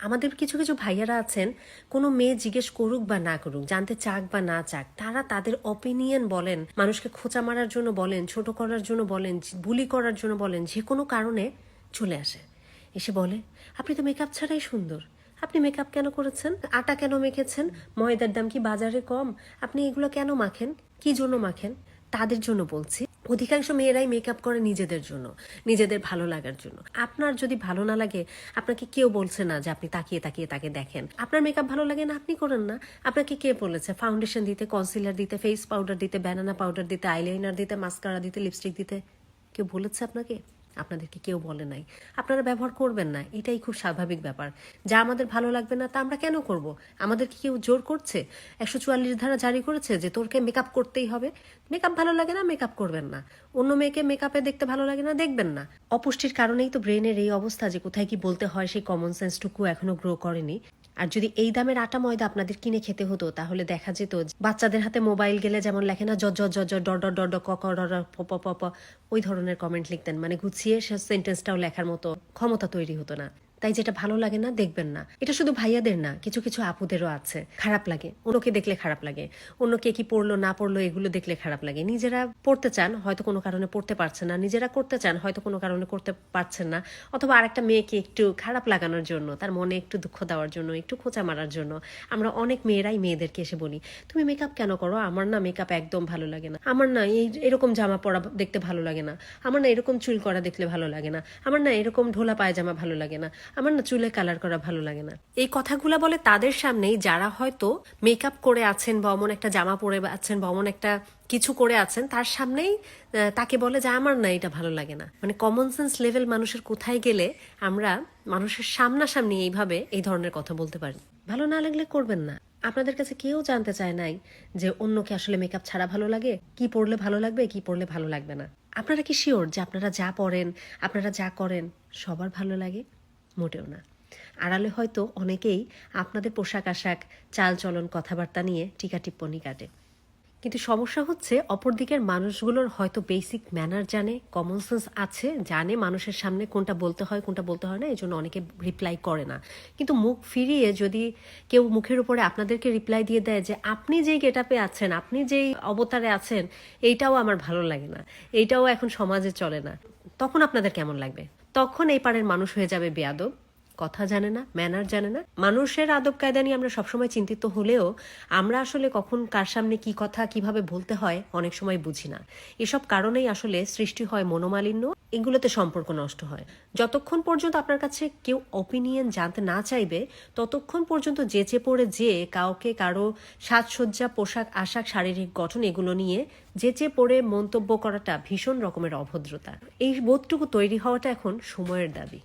আমাদের কিছু কিছু ভাইয়ারা আছেন, কোনো মেয়ে জিজ্ঞেস করুক বা না করুক, জানতে চাক বা না চাক, তারা তাদের অপিনিয়ন বলেন, মানুষকে খোঁচা মারার জন্য বলেন, ছোট করার জন্য বলেন, বুলি করার জন্য বলেন, যে কোনো কারণে চলে আসে, এসে বলে আপনি তো মেকআপ ছাড়াই সুন্দর, আপনি মেকআপ কেন করেছেন, আটা কেন মেখেছেন, ময়দার দাম কি বাজারে কম, আপনি এগুলো কেন মাখেন, কি জন্য মাখেন। তাদের জন্য বলছি, অধিকাংশ মেয়েরাই মেকআপ করে নিজেদের জন্য, নিজেদের ভালো লাগার জন্য। আপনার যদি ভালো না লাগে, আপনাকে কেউ বলছে না যে আপনি তাকিয়ে তাকিয়ে তাকে দেখেন। আপনার মেকআপ ভালো লাগে না, আপনি করেন না। আপনাকে কে বলেছে ফাউন্ডেশন দিতে, কনসিলার দিতে, ফেস পাউডার দিতে, ব্যানানা পাউডার দিতে, আইলাইনার দিতে, মাস্কারা দিতে, লিপস্টিক দিতে? কেউ বলেছে আপনাকে? আপনাদেরকে কেউ বলে নাই। আপনারা ব্যবহার করবেন না, এটাই খুব স্বাভাবিক ব্যাপার। যা আমাদের ভালো লাগবে না তা আমরা কেন করব? আমাদেরকে কেউ জোর করছে? 144 ধারা জারি করেছে যে তোরকে মেকআপ করতেই হবে? মেকআপ ভালো লাগে না, মেকআপ করবেন না। অন্য মেয়েকে মেকআপে দেখতে ভালো লাগে না, দেখবেন না। অপুষ্টির কারণেই তো ব্রেনের এই অবস্থা, যে কোথায় কি বলতে হয় সেই কমন সেন্সটুকু এখনো গ্রো করেনি। আর যদি এই দামের আটা ময়দা আপনাদের কিনে খেতে হতো, তাহলে দেখা যেত বাচ্চাদের হাতে মোবাইল গেলে যেমন লেখে না জ জ জ জ ড ড ড ড ক ক র র প প প প, ওই ধরনের কমেন্ট লিখতেন, মানে গুছিয়ে সে সেন্টেন্সটাও লেখার মতো ক্ষমতা তৈরি হতো না। তাই যেটা ভালো লাগে না, দেখবেন না। এটা শুধু ভাইয়াদের না, কিছু কিছু আপুদেরও আছে। খারাপ লাগে, অন্যকে দেখলে খারাপ লাগে, অন্য কে কি পড়লো না পড়লো এগুলো দেখলে খারাপ লাগে। নিজেরা পড়তে চান, হয়তো কোনো কারণে পড়তে পারছেন না, নিজেরা করতে চান, হয়তো কোনো কারণে করতে পারছেন না, অথবা আরেকটা মেয়েকে একটু খারাপ লাগানোর জন্য, তার মনে একটু দুঃখ দেওয়ার জন্য, একটু খোঁচা মারার জন্য আমরা অনেক মেয়েরাই মেয়েদেরকে এসে বলি তুমি মেকআপ কেন করো, আমার না মেকআপ একদম ভালো লাগে না, আমার না এরকম জামা পরা দেখতে ভালো লাগে না, আমার না এরকম চুল করা দেখলে ভালো লাগে না, আমার না এরকম ঢোলা পায়জামা ভালো লাগে না, আমার না চুলে কালার করা ভালো লাগে না। এই কথাগুলো বলে তাদের সামনেই, যারা হয়তো মেকআপ করে আছেন বা অমন একটা জামা পরে আছেন বা অমন একটা কিছু করে আছেন, তার সামনেই তাকে বলে যে আমার না এটা ভালো লাগে না। মানে কমন সেন্স লেভেল মানুষের কোথায় গেলে আমরা মানুষের সামনাসামনি এইভাবে এই ধরনের কথা বলতে পারি? ভালো না লাগলে করবেন না। আপনাদের কাছে কেউ জানতে চায় নাই যে অন্যকে আসলে মেকআপ ছাড়া ভালো লাগে, কি পরলে ভালো লাগবে, কি পরলে ভালো লাগবে না। আপনারা কি শিওর যে আপনারা যা পরেন, আপনারা যা করেন সবার ভালো লাগে? মোটেও না। আড়ালে হয়তো অনেকেই আপনাদের পোশাক আশাক, চাল চলন, কথাবার্তা নিয়ে টিকা টিপ্পনি কাটে। কিন্তু সমস্যা হচ্ছে অপরদিকের মানুষগুলোর হয়তো বেসিক ম্যানার জানে, কমন সেন্স আছে, জানে মানুষের সামনে কোনটা বলতে হয় কোনটা বলতে হয় না, এই জন্য অনেকে রিপ্লাই করে না। কিন্তু মুখ ফিরিয়ে যদি কেউ মুখের উপরে আপনাদেরকে রিপ্লাই দিয়ে দেয় যে আপনি যেই গেটআপে আছেন, আপনি যেই অবতারে আছেন, এইটাও আমার ভালো লাগে না, এইটাও এখন সমাজে চলে না, তখন আপনাদের কেমন লাগবে? তখন এই পাড়ের মানুষ হয়ে যাবে বেয়াদব, কথা জানে না, ম্যানার জানে না। মানুষের আদব কায়দা নিয়ে আমরা সবসময় চিন্তিত হলেও আমরা আসলে কখন কার সামনে কি কথা কিভাবে বলতে হয় অনেক সময় বুঝি না। এসব কারণেই আসলে সৃষ্টি হয় মনোমালিন্য, এগুলোতে সম্পর্ক নষ্ট হয়। যতক্ষণ পর্যন্ত আপনার কাছে কেউ অপিনিয়ন জানতে না চাইবে, ততক্ষণ পর্যন্ত যেচে পড়ে যে কাউকে কারো সাজসজ্জা, পোশাক আশাক, শারীরিক গঠন এগুলো নিয়ে যেচে পড়ে মন্তব্য করাটা ভীষণ রকমের অভদ্রতা। এই বোধটুকু তৈরি হওয়াটা এখন সময়ের দাবি।